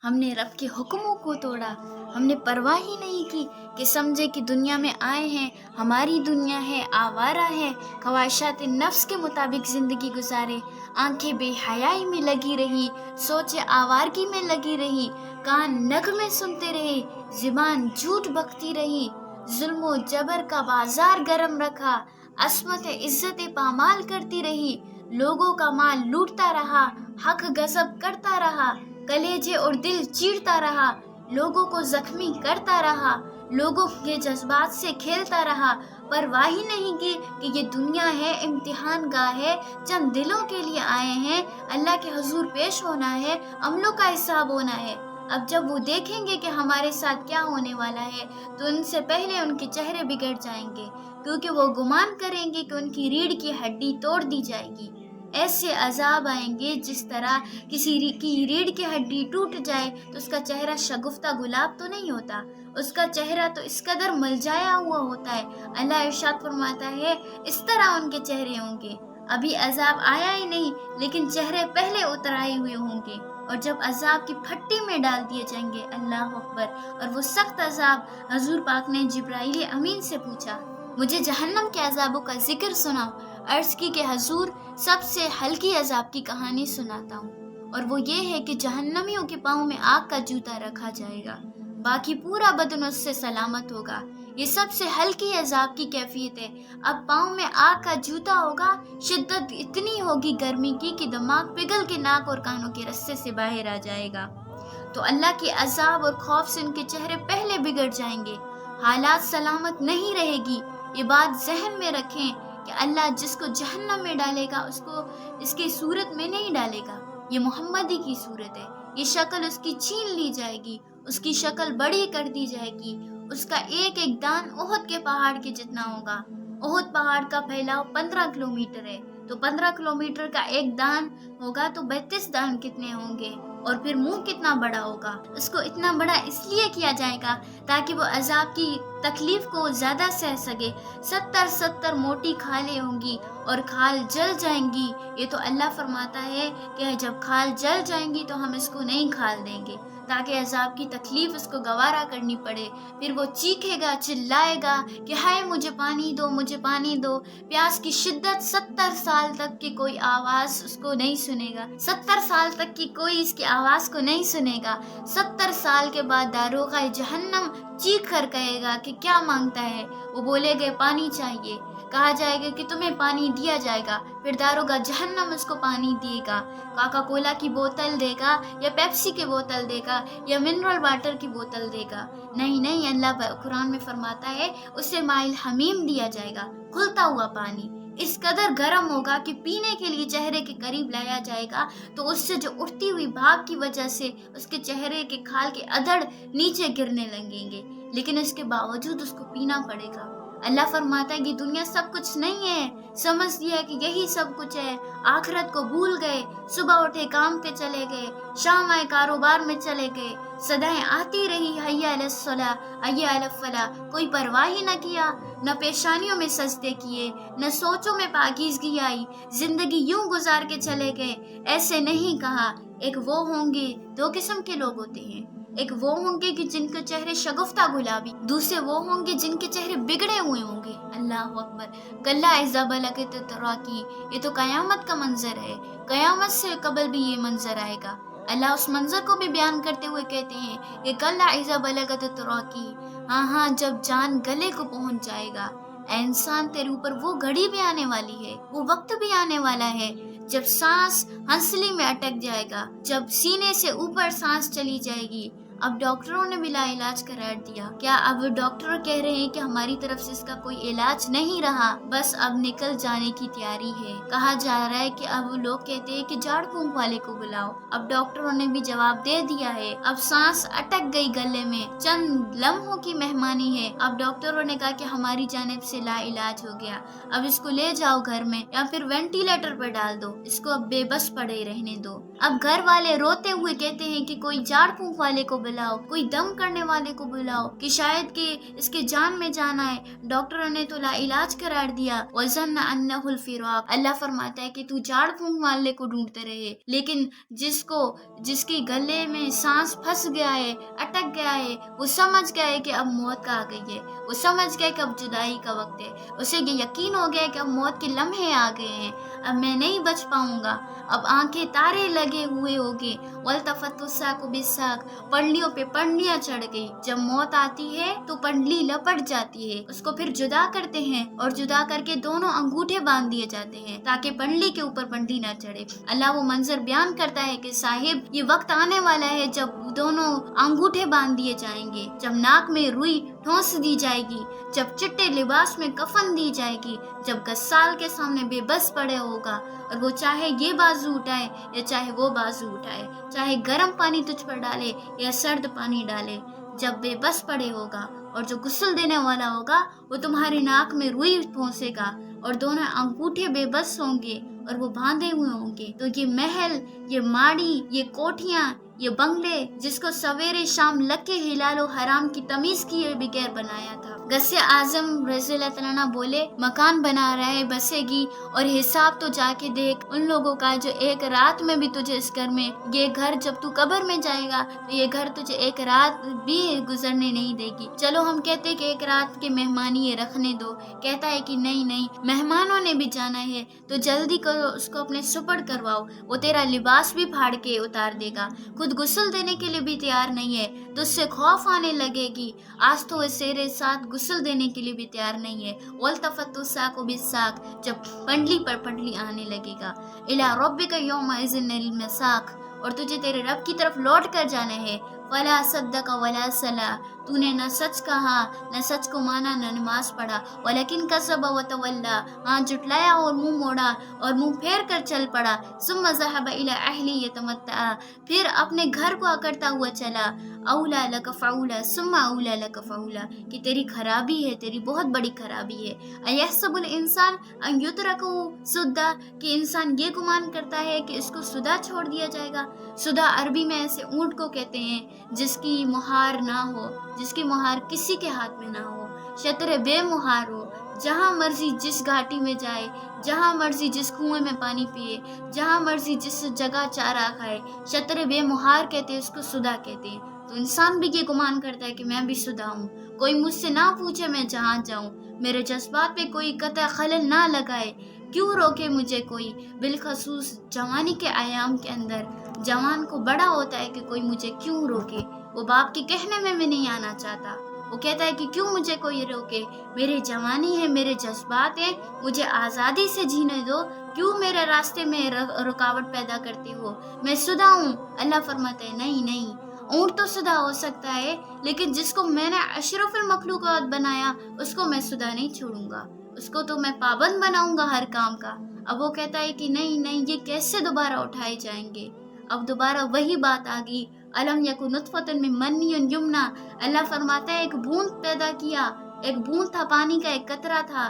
ہم نے رب کے حکموں کو توڑا، ہم نے پرواہ ہی نہیں کی کہ سمجھے کہ دنیا میں آئے ہیں، ہماری دنیا ہے، آوارہ ہے، خواہشات نفس کے مطابق زندگی گزارے، آنکھیں بے حیائی میں لگی رہی، سوچیں آوارگی میں لگی رہی، کان نغمے سنتے رہے، زبان جھوٹ بکتی رہی، ظلم و جبر کا بازار گرم رکھا، عصمت عزت پامال کرتی رہی، لوگوں کا مال لوٹتا رہا، حق غصب کرتا رہا، کلیجے اور دل چیرتا رہا، لوگوں کو زخمی کرتا رہا، لوگوں کے جذبات سے کھیلتا رہا، پرواہ ہی نہیں کی کہ یہ دنیا ہے، امتحان گاہ ہے، چند دلوں کے لیے آئے ہیں، اللہ کے حضور پیش ہونا ہے، عملوں کا حساب ہونا ہے۔ اب جب وہ دیکھیں گے کہ ہمارے ساتھ کیا ہونے والا ہے تو ان سے پہلے ان کے چہرے بگڑ جائیں گے، کیونکہ وہ گمان کریں گے کہ ان کی ریڑھ کی ہڈی توڑ دی جائے گی۔ ایسے عذاب آئیں گے جس طرح کسی کی ریڑھ کی ہڈی ٹوٹ جائے تو اس کا چہرہ شگفتہ گلاب تو نہیں ہوتا، اس کا چہرہ تو اس قدر ملجایا ہوا ہوتا ہے۔ اللہ ارشاد فرماتا ہے اس طرح ان کے چہرے ہوں گے۔ ابھی عذاب آیا ہی نہیں لیکن چہرے پہلے اتر آئے ہوئے ہوں گے، اور جب عذاب کی پھٹی میں ڈال دیے جائیں گے، اللہ اکبر، اور وہ سخت عذاب، حضور پاک نے جبرائیل امین سے پوچھا مجھے جہنم کے عذابوں کا ذکر سناؤ۔ عرض کی کہ حضور سب سے ہلکی عذاب کی کہانی سناتا ہوں، اور وہ یہ ہے کہ جہنمیوں کے پاؤں میں آگ کا جوتا رکھا جائے گا، باقی پورا بدن اس سے سلامت ہوگا۔ یہ سب سے ہلکی عذاب کی کیفیت ہے۔ اب پاؤں میں آگ کا جوتا ہوگا، شدت اتنی ہوگی گرمی کی کہ دماغ پگھل کے ناک اور کانوں کے رستے سے باہر آ جائے گا۔ تو اللہ کے عذاب اور خوف سے ان کے چہرے پہلے بگڑ جائیں گے، حالات سلامت نہیں رہے گی۔ یہ بات ذہن میں رکھیں کہ اللہ جس کو جہنم میں ڈالے گا اس کو اس کی صورت میں نہیں ڈالے گا، یہ محمدی کی صورت ہے، یہ شکل اس کی چھین لی جائے گی، اس کی شکل بڑی کر دی جائے گی، اس کا ایک ایک دان احد کے پہاڑ کے جتنا ہوگا۔ احد پہاڑ کا پھیلاؤ 15 کلومیٹر ہے، تو 15 کلومیٹر کا ایک دان ہوگا تو 32 دان کتنے ہوں گے، اور پھر منہ کتنا بڑا ہوگا۔ اس کو اتنا بڑا اس لیے کیا جائے گا تاکہ وہ عذاب کی تکلیف کو زیادہ سہ سکے۔ 70 موٹی کھالیں ہوں گی اور کھال جل جائیں گی۔ یہ تو اللہ فرماتا ہے کہ جب کھال جل جائیں گی تو ہم اس کو نہیں کھال دیں گے تاکہ عذاب کی تکلیف اس کو گوارا کرنی پڑے۔ پھر وہ چیخے گا، چلائے گا کہ ہائے مجھے پانی دو، مجھے پانی دو۔ پیاس کی شدت 70 سال تک کی کوئی آواز اس کو نہیں سنے گا، 70 سال تک کی کوئی اس کی آواز کو نہیں سنے گا۔ 70 سال کے بعد داروغہ جہنم چیخ کر کہے گا کہ کیا مانگتا ہے؟ وہ بولے گے پانی چاہیے۔ کہا جائے گا کہ تمہیں پانی دیا جائے گا، پھر داروغہ جہنم اس کو پانی دے گا، کوکا کولا کی بوتل دے گا یا پیپسی کی بوتل دے گا یا منرل واٹر کی بوتل دے گا؟ نہیں، اللہ قرآن میں فرماتا ہے اسے مائل حمیم دیا جائے گا، کھلتا ہوا پانی، اس قدر گرم ہوگا کہ پینے کے لیے چہرے کے قریب لایا جائے گا تو اس سے جو اٹھتی ہوئی بھاپ کی وجہ سے اس کے چہرے کے کھال کے ادڑ نیچے گرنے لگیں گے، لیکن اس کے باوجود اس کو پینا پڑے گا۔ اللہ فرماتا ہے کہ دنیا سب کچھ نہیں ہے، سمجھ لیا کہ یہی سب کچھ ہے، آخرت کو بھول گئے، صبح اٹھے کام پہ چلے گئے، شام آئے کاروبار میں چلے گئے، صدائیں آتی رہی حی علی الصلاۃ حی علی الفلاح، کوئی پرواہ ہی نہ کیا، نہ پیشانیوں میں سجدے کیے، نہ سوچوں میں پاکیزگی آئی، زندگی یوں گزار کے چلے گئے۔ ایسے نہیں کہا، ایک وہ ہوں گے، دو قسم کے لوگ ہوتے ہیں، ایک وہ ہوں گے کہ جن کے چہرے شگفتہ گلابی، دوسرے وہ ہوں گے جن کے چہرے بگڑے ہوئے ہوں گے۔ اللہ اکبر، کلا اذا بلغت التراقی، یہ تو قیامت کا منظر ہے، قیامت سے قبل بھی یہ منظر آئے گا۔ اللہ اس منظر کو بھی بیان کرتے ہوئے کہتے ہیں کہ کلا اذا بلغت التراقی، ہاں جب جان گلے کو پہنچ جائے گا، اے انسان تیرے اوپر وہ گھڑی بھی آنے والی ہے، وہ وقت بھی آنے والا ہے جب سانس ہنسلی میں اٹک جائے گا، جب سینے سے اوپر سانس چلی جائے گی۔ اب ڈاکٹروں نے بھی لا علاج قرار دیا۔ کیا اب ڈاکٹر کہہ رہے ہیں کہ ہماری طرف سے اس کا کوئی علاج نہیں رہا، بس اب نکل جانے کی تیاری ہے؟ کہا جا رہا ہے کہ اب لوگ کہتے ہیں کہ جھاڑ پھونک والے کو بلاؤ۔ اب ڈاکٹروں نے بھی جواب دے دیا ہے، اب سانس اٹک گئی گلے میں، چند لمحوں کی مہمانی ہے۔ اب ڈاکٹروں نے کہا کہ ہماری جانب سے لا علاج ہو گیا، اب اس کو لے جاؤ گھر میں یا پھر وینٹیلیٹر پر ڈال دو، اس کو اب بے بس پڑے رہنے دو۔ اب گھر والے روتے ہوئے کہتے ہیں کہ کوئی جھاڑ پھونک والے کو बुलाओ, कोई दम करने वाले को बुलाओ कि शायद कि इसके जान में जान आए। डॉक्टरों ने तो इलाज करार दिया। वज़न्न अन्नहुल फिराक, अल्लाह फरमाता है कि तू झाड़ फूंक वाले को ढूंढते रहे, लेकिन जिसके गले में सांस फंस गया है, अटक गया है, वो समझ गया है कि अब मौत का आ गई है, वो समझ गया कि अब जुदाई का वक्त है, उसे ये यकीन हो गया कि अब मौत के लम्हे आ गए हैं, अब मैं नहीं बच पाऊंगा। अब आंखें तारे लगे हुए होंगे। वल्तफतुस्साकु बिस्साक, पडलियों पे पडलियां चढ़ गई। जब मौत आती है तो पडली लपट जाती है, उसको फिर जुदा करते हैं और जुदा करके दोनों अंगूठे बांध दिए जाते हैं ताकि पडली के ऊपर पडली ना चढ़े। अल्लाह वो मंजर बयान करता है कि साहिब ये वक्त आने वाला है जब दोनों अंगूठे बांध दिए जाएंगे, जब नाक में रुई ठोंस दी जाएगी, जब चिट्टे लिबास में कफन दी जाएगी, जब गस्साल के सामने बेबस पड़े होगा और वो चाहे ये बाजू उठाए या चाहे वो बाजू उठाए, चाहे गर्म पानी तुझ पर डाले या सर्द पानी डाले, जब बेबस पड़े होगा और जो गुस्ल देने वाला होगा वो तुम्हारी नाक में रुई पहुंचेगा और दोनों अंगूठे बेबस होंगे और वो बांधे हुए होंगे। तो ये महल, ये माड़ी, ये कोठियाँ, ये बंगले जिसको सवेरे शाम लके हिलालो हराम की तमीज किए बगैर बनाया था। गस्से आजम रज़ियल्लाहु तआला अन्हु बोले, मकान बना रहा है, बसेगी, और हिसाब तो जाके देख उन लोगों का जो एक रात में भी तुझे इस घर में, ये घर जब तू कब्र में जाएगा तो ये घर तुझे एक रात भी गुजरने नहीं देगी। चलो हम कहते हैं कि एक रात के मेहमानी ये रखने दो, कहता है कि नहीं नहीं, मेहमानों ने भी जाना है तो जल्दी करो, उसको अपने सुपर्द करवाओ, वो तेरा लिबास भी फाड़ के उतार देगा, खुद गुस्ल देने के लिए भी तैयार नहीं है तो उससे खौफ आने लगेगी। आज तो वह तेरे साथ गुस्ल देने के लिए भी तैयार नहीं है। वल्तफतुस्साकु बिस्साक, जब पंडली पर पंडली आने लगेगा। इला रब्बिका यौमइज़िनिल मसाक, और तुझे तेरे रब की तरफ लौट कर जाना है। वला सद्दका वला सला, तूने न सच कहा न सच को माना न नमाज पढ़ा। वलकिन कसब व तवल्ला, हाथ जुटलाया और मुंह मोड़ा और मुंह फेर कर चल पड़ा। सुम्मा ज़हब इला अहली यतमत्ता, फिर अपने घर को अकड़ता हुआ चला। औला लक फौला सुम्मा औला लक फौला, कि तेरी खराबी है, तेरी बहुत बड़ी खराबी है। अयहसबुल इंसान अन युतरकु सुद्दा, कि इंसान ये गुमान करता है कि इसको सुदा छोड़ दिया जाएगा। सुदा अरबी में ऐसे ऊंट को कहते हैं जिसकी मुहार ना हो, जिसकी मुहार किसी के हाथ में ना हो, शतर बेमुहार हो, जहाँ मर्जी जिस घाटी में जाए, जहाँ मर्जी जिस कुएं में पानी पिए, जहाँ मर्जी जिस जगह चारा खाए, शतर बेमुहार कहते हैं, उसको सुदा कहते हैं। तो इंसान भी ये गुमान करता है कि मैं भी सुदा हूँ, कोई मुझसे ना पूछे मैं जहाँ जाऊँ, मेरे जज्बात पे कोई कतई खलल ना लगाए, क्यों रोके मुझे कोई। बिलखसूस जवानी के आयाम के अंदर जवान को बड़ा होता है कि कोई मुझे क्यों रोके। वो बाप के कहने में भी नहीं आना चाहता, वो कहता है कि क्यों मुझे कोई रोके, मेरे जवानी है, मेरे जज्बात हैं, मुझे आज़ादी से जीने दो, क्यों मेरे रास्ते में रुकावट पैदा करती हो, मैं सुदा हूँ। अल्लाह फरमाता है नहीं नहीं, ऊँट तो सुदा हो सकता है, लेकिन जिसको मैंने अशरफुल मखलूक़ात बनाया उसको मैं सुदा नहीं छोड़ूंगा, उसको तो मैं पाबंद बनाऊंगा हर काम का। अब वो कहता है कि नहीं नहीं, ये कैसे दोबारा उठाए जाएंगे। अब दोबारा वही बात आ गई, अलम यकु नुतफतन मिन मन्नियन युमना। अल्लाह फरमाता है एक बूंद पैदा किया, एक बूंद था, पानी का एक कतरा था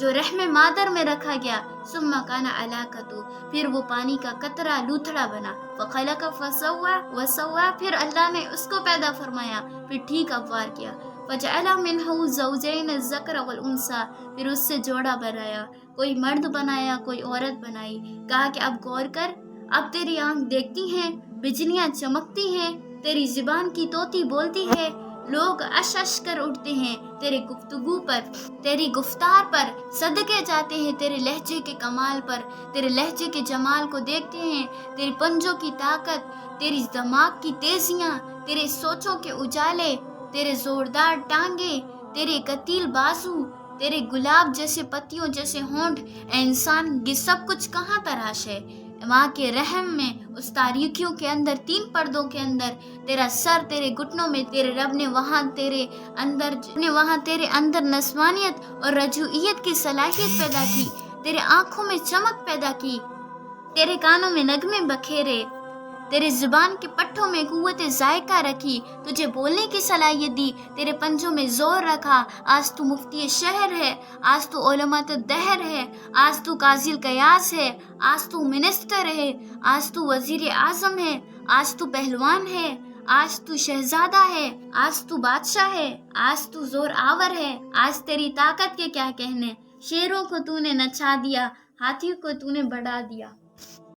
जो रहमे मादर में रखा गया। सुम्मा काना अलाकतु, फिर वो पानी का कतरा लूथड़ा बना। फखलका फसव्वा वसव्वा, फिर अल्लाह ने उसको पैदा फरमाया, फिर ठीक अववार किया। फजअला मिनहु ज़ौजैन अज़्ज़कर वल उन्सा, फिर उससे जोड़ा बनाया, कोई मर्द बनाया कोई औरत बनाई। कहा कि अब गौर कर, अब तेरी आंख देखती हैं, बिजलियां चमकती हैं, तेरी ज़ुबान की तोती बोलती है, लोग अश अश कर उठते हैं तेरे गुफ्तगू पर, तेरी गुफ्तार पर, सदके जाते हैं तेरे लहजे के कमाल पर, तेरे लहजे के जमाल को देखते हैं, तेरी पंजों की ताकत, तेरी दिमाग की तेजियां, तेरे सोचों के उजाले, तेरे जोरदार टांगे, तेरे कतील बाजू, तेरे गुलाब जैसे पत्तियों जैसे होंठ। इंसान ये सब कुछ कहाँ तराश है? माँ के रहम में, उस तारीकियों के अंदर, 3 पर्दों के अंदर, तेरा सर तेरे घुटनों में, तेरे रब ने वहाँ तेरे अंदर नस्वानियत और रजूइयत की सलाहियत पैदा की, तेरे आँखों में चमक पैदा की, तेरे कानों में नगमे बखेरे, तेरे ज़ुबान के पट्टों में कुव्वत ज़ायका रखी, तुझे बोलने की सलाहियत दी, तेरे पंजों में ज़ोर रखा। आज तू मुफ्ती शहर है, आज तू उलमात दहर है, आज तू काज़िल कयास है, आज तू मिनिस्टर है, आज तू वज़ीर आज़म है, आज तू पहलवान है, آج تو شہزادہ ہے، آج تو بادشاہ ہے، آج تو زور آور ہے، آج تیری طاقت کے کیا کہنے، شیروں کو تو نے نچا دیا، ہاتھیوں کو تو نے بڑھا دیا۔